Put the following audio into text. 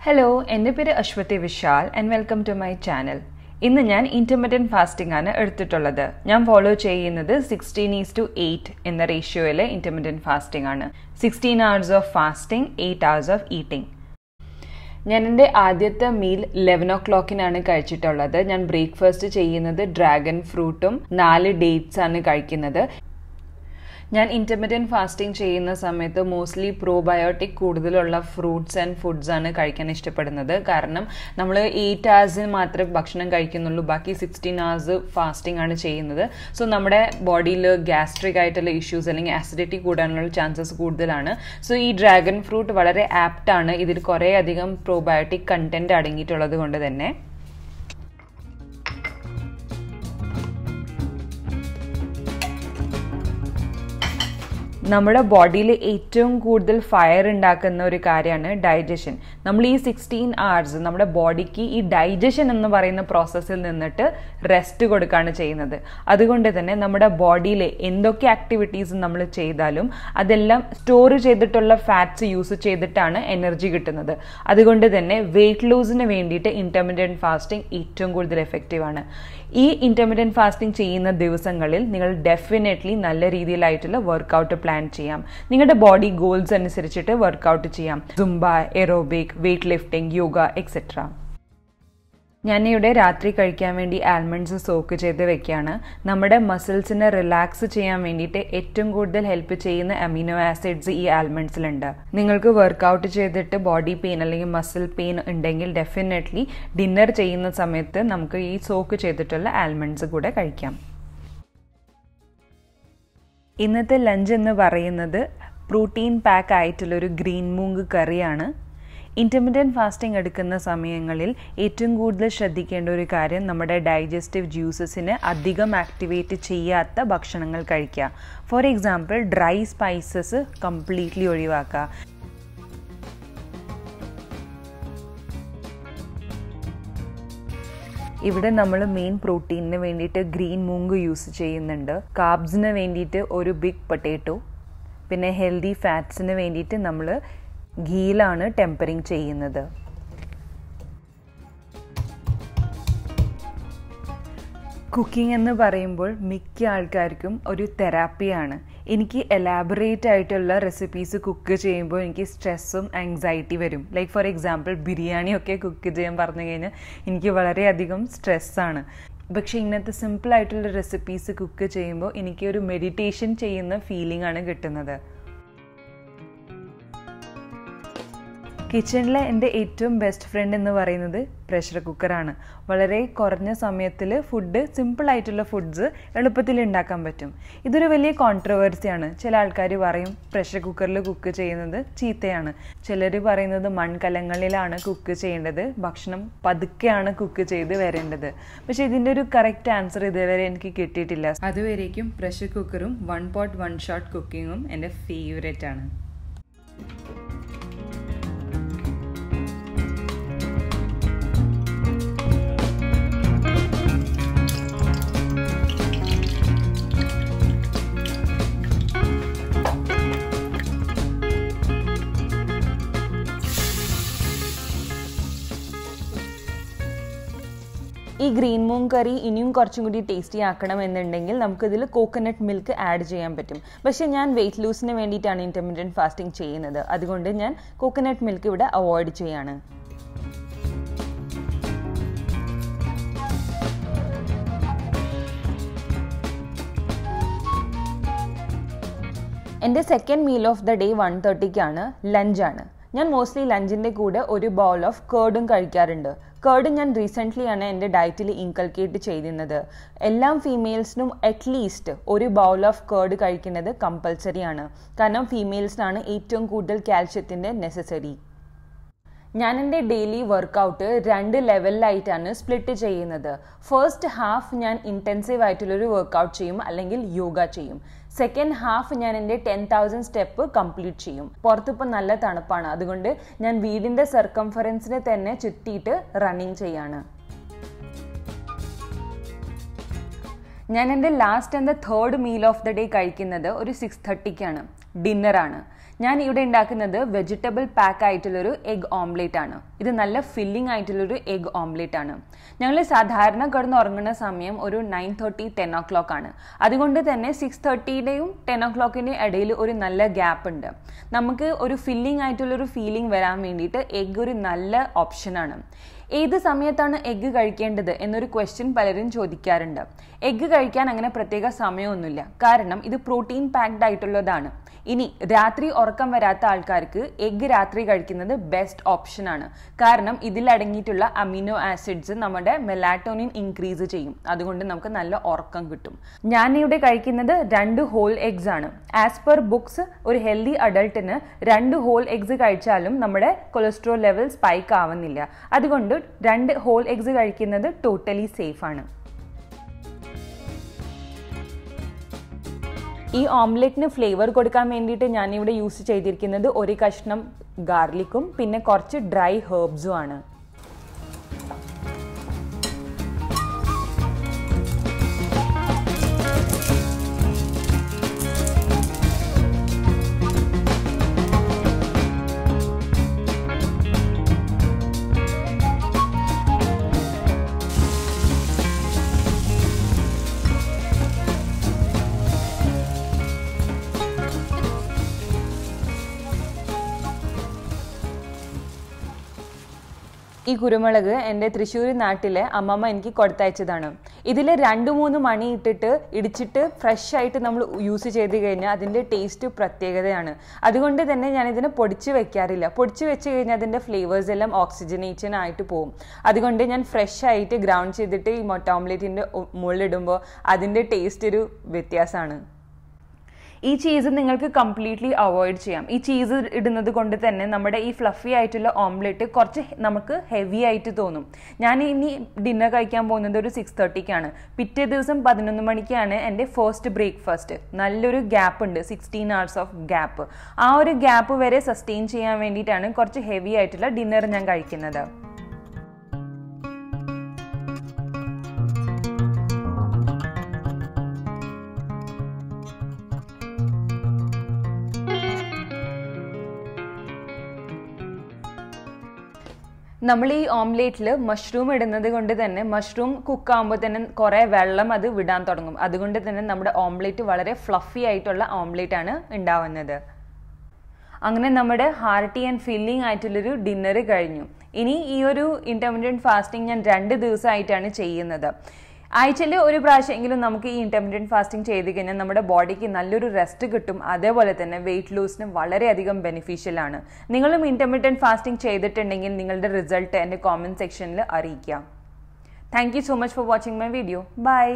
Hello, എൻ്റെ പേര് Aswathy Vishal and welcome to my channel. ഇന്ന് ഞാൻ intermittent fasting ആണ് എടുത്തിട്ടുള്ളത്. ഞാൻ ഫോളോ ചെയ്യുന്നത് 16:8 എന്ന റേഷ്യോയിലെ intermittent fasting ആണ്. 16 hours of fasting, 8 hours of eating. ഞാൻ എൻ്റെ ആദ്യത്തെ മീൽ 11 o'clockനാണ് കഴിച്ചിട്ടുള്ളത്. ഞാൻ ബ്രേക്ക്ഫാസ്റ്റ് ചെയ്യുന്നത് ഡ്രാഗൺ ഫ്രൂട്ടും 4 ഡേറ്റ്സ് ആണ് കഴിക്കുന്നത്. ഞാൻ ഇന്റർമിറ്റന്റ് ഫാസ്റ്റിംഗ് ചെയ്യുന്ന സമയത്ത് മോസ്റ്റ്ലി പ്രോബയോട്ടിക് കൂടുതലുള്ള ഫ്രൂട്ട്സ് ആൻഡ് ഫുഡ്സ് ആണ് കഴിക്കാൻ ഇഷ്ടപ്പെടുന്നത്. കാരണം നമ്മൾ 8 hours മാത്രമേ ഭക്ഷണം കഴിക്കുന്നുള്ളൂ, ബാക്കി 16 hours ഫാസ്റ്റിംഗ് ആണ് ചെയ്യുന്നത്. സോ നമ്മുടെ ബോഡിയിൽ ഗ്യാസ്ട്രിക് ആയിട്ടുള്ള ഇഷ്യൂസ് അല്ലെങ്കിൽ ആസിഡിറ്റി കൂടാനുള്ള ചാൻസസ് കൂടുതലാണ്. സോ ഈ ഡ്രാഗൺ ഫ്രൂട്ട് വളരെ ആപ്റ്റാണ്. ഇതിൽ കുറേ അധികം പ്രോബയോട്ടിക് കണ്ടന്റ് അടങ്ങിയിട്ടുള്ളത് കൊണ്ട് തന്നെ. നമ്മുടെ ബോഡിയിൽ ഏറ്റവും കൂടുതൽ ഫയർ ഉണ്ടാക്കുന്ന ഒരു കാര്യമാണ് ഡൈജഷൻ. നമ്മൾ ഈ 16 hours നമ്മുടെ ബോഡിക്ക് ഈ ഡൈജഷൻ എന്ന് പറയുന്ന പ്രോസസ്സിൽ നിന്നിട്ട് റെസ്റ്റ് കൊടുക്കുകയാണ് ചെയ്യുന്നത്. അതുകൊണ്ട് തന്നെ നമ്മുടെ ബോഡിയിൽ എന്തൊക്കെ ആക്ടിവിറ്റീസ് നമ്മൾ ചെയ്താലും അതെല്ലാം സ്റ്റോർ ചെയ്തിട്ടുള്ള ഫാറ്റ്സ് യൂസ് ചെയ്തിട്ടാണ് എനർജി കിട്ടുന്നത്. അതുകൊണ്ട് തന്നെ വെയിറ്റ് ലോസിന് വേണ്ടിയിട്ട് ഇന്റർമിറ്റന്റ് ഫാസ്റ്റിംഗ് ഏറ്റവും കൂടുതൽ എഫക്റ്റീവ് ആണ്. ഈ ഇന്റർമിറ്റന്റ് ഫാസ്റ്റിംഗ് ചെയ്യുന്ന ദിവസങ്ങളിൽ നിങ്ങൾ ഡെഫിനറ്റ്ലി നല്ല രീതിയിലായിട്ടുള്ള വർക്കൗട്ട് പ്ലാൻ ചെയ്യാം. നിങ്ങളുടെ ബോഡി ഗോൾസ് അനുസരിച്ചിട്ട് വർക്കൗട്ട് ചെയ്യാം. Zumba, aerobic, weight lifting, yoga etcetera. ഞാനിവിടെ രാത്രി കഴിക്കാൻ വേണ്ടി ആൽമണ്ട്സ് സോക്ക് ചെയ്ത് വെക്കുകയാണ്. നമ്മുടെ മസിൽസിനെ റിലാക്സ് ചെയ്യാൻ വേണ്ടിയിട്ട് ഏറ്റവും കൂടുതൽ ഹെൽപ്പ് ചെയ്യുന്ന അമിനോ ആസിഡ്സ് ഈ ആൽമണ്ട്സിലുണ്ട്. നിങ്ങൾക്ക് വർക്കൗട്ട് ചെയ്തിട്ട് ബോഡി പെയിൻ അല്ലെങ്കിൽ മസിൽ പെയിൻ ഉണ്ടെങ്കിൽ ഡെഫിനറ്റ്ലി ഡിന്നർ ചെയ്യുന്ന സമയത്ത് നമുക്ക് ഈ സോക്ക് ചെയ്തിട്ടുള്ള ആൽമണ്ട്സ് കൂടെ കഴിക്കാം. ഇന്നത്തെ ലഞ്ച് എന്ന് പറയുന്നത് പ്രോട്ടീൻ പാക്ക് ആയിട്ടുള്ളൊരു ഗ്രീൻ മൂങ് കറിയാണ്. ഇന്റർമിറ്റന്റ് ഫാസ്റ്റിംഗ് എടുക്കുന്ന സമയങ്ങളിൽ ഏറ്റവും കൂടുതൽ ശ്രദ്ധിക്കേണ്ട ഒരു കാര്യം നമ്മുടെ ഡൈജസ്റ്റീവ് ജ്യൂസസിനെ അധികം ആക്ടിവേറ്റ് ചെയ്യാത്ത ഭക്ഷണങ്ങൾ കഴിക്കുക. For example dry spices completely ഒഴിവാക്കുക. ഇവിടെ നമ്മൾ മെയിൻ പ്രോട്ടീനിന് വേണ്ടിയിട്ട് ഗ്രീൻ മൂങ് യൂസ് ചെയ്യുന്നുണ്ട്. കാർബ്സിന് വേണ്ടിയിട്ട് ഒരു ബിഗ് പൊട്ടാറ്റോ, പിന്നെ ഹെൽത്തി ഫാറ്റ്സിന് വേണ്ടിയിട്ട് നമ്മൾ ഗീലാണ് ടെമ്പറിങ് ചെയ്യുന്നത്. കുക്കിംഗ് എന്ന് പറയുമ്പോൾ മിക്ക ആൾക്കാർക്കും ഒരു തെറാപ്പിയാണ്. എനിക്ക് എലാബറേറ്റ് ആയിട്ടുള്ള റെസിപ്പീസ് കുക്ക് ചെയ്യുമ്പോൾ എനിക്ക് സ്ട്രെസ്സും ആങ്സൈറ്റി വരും. ലൈക്ക് ഫോർ എക്സാമ്പിൾ ബിരിയാണിയൊക്കെ കുക്ക് ചെയ്യാൻ പറഞ്ഞു കഴിഞ്ഞാൽ എനിക്ക് വളരെയധികം സ്ട്രെസ്സാണ്. പക്ഷേ ഇങ്ങനത്തെ സിമ്പിളായിട്ടുള്ള റെസിപ്പീസ് കുക്ക് ചെയ്യുമ്പോൾ എനിക്ക് ഒരു മെഡിറ്റേഷൻ ചെയ്യുന്ന ഫീലിംഗ് ആണ് കിട്ടുന്നത്. കിച്ചണിലെ എൻ്റെ ഏറ്റവും ബെസ്റ്റ് ഫ്രണ്ട് എന്ന് പറയുന്നത് പ്രഷർ കുക്കറാണ്. വളരെ കുറഞ്ഞ സമയത്തിൽ ഫുഡ്, സിമ്പിളായിട്ടുള്ള ഫുഡ്സ് എളുപ്പത്തിൽ ഉണ്ടാക്കാൻ പറ്റും. ഇതൊരു വലിയ കോൺട്രവേഴ്സിയാണ്. ചില ആൾക്കാർ പറയും പ്രഷർ കുക്കറിൽ കുക്ക് ചെയ്യുന്നത് ചീത്തയാണ്. ചിലർ പറയുന്നത് മൺകലങ്ങളിലാണ് കുക്ക് ചെയ്യേണ്ടത്, ഭക്ഷണം പതുക്കെയാണ് കുക്ക് ചെയ്ത് വരേണ്ടത്. പക്ഷേ ഇതിൻ്റെ ഒരു കറക്റ്റ് ആൻസർ ഇതുവരെ എനിക്ക് കിട്ടിയിട്ടില്ല. അതുവരേക്കും പ്രഷർ കുക്കറും 1 pot 1 shot കുക്കിങ്ങും എൻ്റെ ഫേവറേറ്റ് ആണ്. ഈ ഗ്രീൻ മൂങ് കറി ഇനിയും കുറച്ചും കൂടി ടേസ്റ്റി ആക്കണമെന്നുണ്ടെങ്കിൽ നമുക്കിതിൽ കോക്കനട്ട് മിൽക്ക് ആഡ് ചെയ്യാൻ പറ്റും. പക്ഷേ ഞാൻ വെയിറ്റ് ലൂസിന് വേണ്ടിയിട്ടാണ് ഇന്റർമിറ്റന്റ് ഫാസ്റ്റിംഗ് ചെയ്യുന്നത്. അതുകൊണ്ട് ഞാൻ കോക്കനട്ട് മിൽക്ക് ഇവിടെ അവോയ്ഡ് ചെയ്യാണ്. എൻ്റെ second meal of the day 1:30 ലഞ്ചാണ്. ഞാൻ മോസ്റ്റ്ലി ലഞ്ചിൻ്റെ കൂടെ ഒരു ബൗൾ ഓഫ് കേർഡും കഴിക്കാറുണ്ട്. കേർഡ് ഞാൻ റീസെൻ്റ്ലി ആണ് എൻ്റെ ഡയറ്റിൽ ഇൻകൾക്കേറ്റ് ചെയ്യുന്നത്. എല്ലാ ഫീമെയിൽസിനും അറ്റ്ലീസ്റ്റ് ഒരു ബൗൾ ഓഫ് കേർഡ് കഴിക്കുന്നത് കമ്പൽസറി ആണ്. കാരണം ഫീമെയിൽസിനാണ് ഏറ്റവും കൂടുതൽ കാൽഷ്യത്തിൻ്റെ നെസസറി. ഞാൻ എൻ്റെ ഡെയിലി വർക്കൗട്ട് 2 ലെവലിലായിട്ടാണ് സ്പ്ലിറ്റ് ചെയ്യുന്നത്. ഫസ്റ്റ് ഹാഫ് ഞാൻ ഇൻറ്റൻസീവ് ആയിട്ടുള്ളൊരു വർക്കൗട്ട് ചെയ്യും, അല്ലെങ്കിൽ യോഗ ചെയ്യും. സെക്കൻഡ് ഹാഫ് ഞാൻ എൻ്റെ 10,000 സ്റ്റെപ്പ് കംപ്ലീറ്റ് ചെയ്യും. പുറത്തിപ്പോൾ നല്ല തണുപ്പാണ്, അതുകൊണ്ട് ഞാൻ വീടിൻ്റെ സർക്കംഫറൻസിനെ തന്നെ ചുറ്റിയിട്ട് റണ്ണിങ് ചെയ്യാണ്. ഞാൻ എൻ്റെ last and the third meal of the day കഴിക്കുന്നത് ഒരു 6:30 ഡിന്നറാണ്. ഞാൻ ഇവിടെ ഉണ്ടാക്കുന്നത് വെജിറ്റബിൾ പാക്ക് ആയിട്ടുള്ളൊരു എഗ് ഓംലേറ്റ് ആണ്. ഇത് നല്ല ഫില്ലിംഗ് ആയിട്ടുള്ളൊരു എഗ് ഓംലേറ്റ് ആണ്. ഞങ്ങൾ സാധാരണ കിടന്ന് ഉറങ്ങുന്ന സമയം ഒരു 9:30 10 o'clock ആണ്. അതുകൊണ്ട് തന്നെ 6:30യുടെയും 10 o'clockന്റെയും ഇടയിൽ ഒരു നല്ല ഗ്യാപ്പ് ഉണ്ട്. നമുക്ക് ഒരു ഫില്ലിംഗ് ആയിട്ടുള്ളൊരു ഫീലിംഗ് വരാൻ വേണ്ടിയിട്ട് എഗ് ഒരു നല്ല ഓപ്ഷനാണ്. ഏത് സമയത്താണ് എഗ്ഗ് കഴിക്കേണ്ടത് എന്നൊരു ക്വസ്റ്റ്യൻ പലരും ചോദിക്കാറുണ്ട്. എഗ്ഗ് കഴിക്കാൻ അങ്ങനെ പ്രത്യേക സമയമൊന്നുമില്ല. കാരണം ഇത് പ്രോട്ടീൻ പാക്ഡ് ആയിട്ടുള്ളതാണ്. ഇനി രാത്രി ഉറക്കം വരാത്ത ആൾക്കാർക്ക് എഗ്ഗ് രാത്രി കഴിക്കുന്നത് ബെസ്റ്റ് ഓപ്ഷൻ ആണ്. കാരണം ഇതിൽ അടങ്ങിയിട്ടുള്ള അമിനോ ആസിഡ്സ് നമ്മുടെ മെലാറ്റോണിൻ ഇൻക്രീസ് ചെയ്യും. അതുകൊണ്ട് നമുക്ക് നല്ല ഉറക്കം കിട്ടും. ഞാൻ ഇവിടെ കഴിക്കുന്നത് 2 ഹോൾ എഗ്സ് ആണ്. ആസ് പെർ ബുക്സ് ഒരു ഹെൽത്തി അഡൾട്ടിന് 2 ഹോൾ എഗ്സ് കഴിച്ചാലും നമ്മുടെ കൊളസ്ട്രോൾ ലെവൽ സ്പൈക്ക് ആവുന്നില്ല. അതുകൊണ്ട് 2 ഹോൾ എഗ്സ് കഴിക്കുന്നത് ടോട്ടലി സേഫ് ആണ്. ഈ ഓംലെറ്റിന് ഫ്ലേവർ കൊടുക്കാൻ വേണ്ടിയിട്ട് ഞാനിവിടെ യൂസ് ചെയ്തിരിക്കുന്നത് ഒരു കഷ്ണം ഗാർലിക്കും പിന്നെ കുറച്ച് ഡ്രൈ ഹെർബ്സും ആണ്. ഈ കുരുമുളക് എൻ്റെ തൃശ്ശൂർ നാട്ടിലെ അമ്മമ്മ എനിക്ക് കൊടുത്തയച്ചതാണ്. ഇതിൽ 2-3 മണി ഇടിച്ചിട്ട് ഫ്രഷ് ആയിട്ട് നമ്മൾ യൂസ് ചെയ്ത് കഴിഞ്ഞാൽ അതിൻ്റെ ടേസ്റ്റ് പ്രത്യേകതയാണ്. അതുകൊണ്ട് തന്നെ ഞാനിതിനെ പൊടിച്ച് വെക്കാറില്ല. പൊടിച്ച് വെച്ച് കഴിഞ്ഞാൽ അതിൻ്റെ ഫ്ലേവേഴ്സ് എല്ലാം ഓക്സിജനേഷൻ ആയിട്ട് പോകും. അതുകൊണ്ട് ഞാൻ ഫ്രഷ് ആയിട്ട് ഗ്രൗണ്ട് ചെയ്തിട്ട് ഈ മുട്ട ഓംലെറ്റിൻ്റെ മുകളിലിടുമ്പോൾ അതിൻ്റെ ടേസ്റ്റ് ഒരു വ്യത്യാസമാണ്. ഈ ചീസ് നിങ്ങൾക്ക് കംപ്ലീറ്റ്ലി അവോയ്ഡ് ചെയ്യാം. ഈ ചീസ് ഇടുന്നത് കൊണ്ട് തന്നെ നമ്മുടെ ഈ ഫ്ലഫി ആയിട്ടുള്ള ഓംലെറ്റ് കുറച്ച് നമുക്ക് ഹെവി ആയിട്ട് തോന്നും. ഞാൻ ഇനി ഡിന്നർ കഴിക്കാൻ പോകുന്നത് ഒരു 6:30ക്കാണ്. പിറ്റേ ദിവസം 11 മണിക്കാണ് എൻ്റെ ഫസ്റ്റ് ബ്രേക്ക്ഫാസ്റ്റ്. നല്ലൊരു ഗ്യാപ്പ് ഉണ്ട്, 16 hours ഓഫ് ഗ്യാപ്പ്. ആ ഒരു ഗ്യാപ്പ് വരെ സസ്റ്റെയിൻ ചെയ്യാൻ വേണ്ടിയിട്ടാണ് കുറച്ച് ഹെവി ആയിട്ടുള്ള ഡിന്നർ ഞാൻ കഴിക്കുന്നത്. നമ്മൾ ഈ ഓംലേറ്റിൽ മഷ്റൂം ഇടുന്നത് കൊണ്ട് തന്നെ മഷ്റൂം കുക്കാകുമ്പോൾ തന്നെ കുറേ വെള്ളം അത് വിടാൻ തുടങ്ങും. അതുകൊണ്ട് തന്നെ നമ്മുടെ ഓംലേറ്റ് വളരെ ഫ്ലഫി ആയിട്ടുള്ള ഓംലേറ്റ് ആണ് ഉണ്ടാവുന്നത്. അങ്ങനെ നമ്മുടെ ഹാർട്ടി ആൻഡ് ഫില്ലിംഗ് ആയിട്ടുള്ളൊരു ഡിന്നർ കഴിഞ്ഞു. ഇനി ഈ ഒരു ഇന്റർമിറ്റന്റ് ഫാസ്റ്റിംഗ് ഞാൻ 2 ദിവസമായിട്ടാണ് ചെയ്യുന്നത്. ആഴ്ചയിൽ ഒരു പ്രാവശ്യമെങ്കിലും നമുക്ക് ഈ ഇന്റർമിറ്റന്റ് ഫാസ്റ്റിംഗ് ചെയ്ത് കഴിഞ്ഞാൽ നമ്മുടെ ബോഡിക്ക് നല്ലൊരു റെസ്റ്റ് കിട്ടും. അതേപോലെ തന്നെ വെയിറ്റ് ലൂസിന് വളരെയധികം ബെനിഫിഷ്യൽ ആണ്. നിങ്ങളും ഇന്റർമിറ്റന്റ് ഫാസ്റ്റിംഗ് ചെയ്തിട്ടുണ്ടെങ്കിൽ നിങ്ങളുടെ റിസൾട്ട് എൻ്റെ കോമെന്റ് സെക്ഷനിൽ അറിയിക്കാം. Thank you so much for watching my video. By.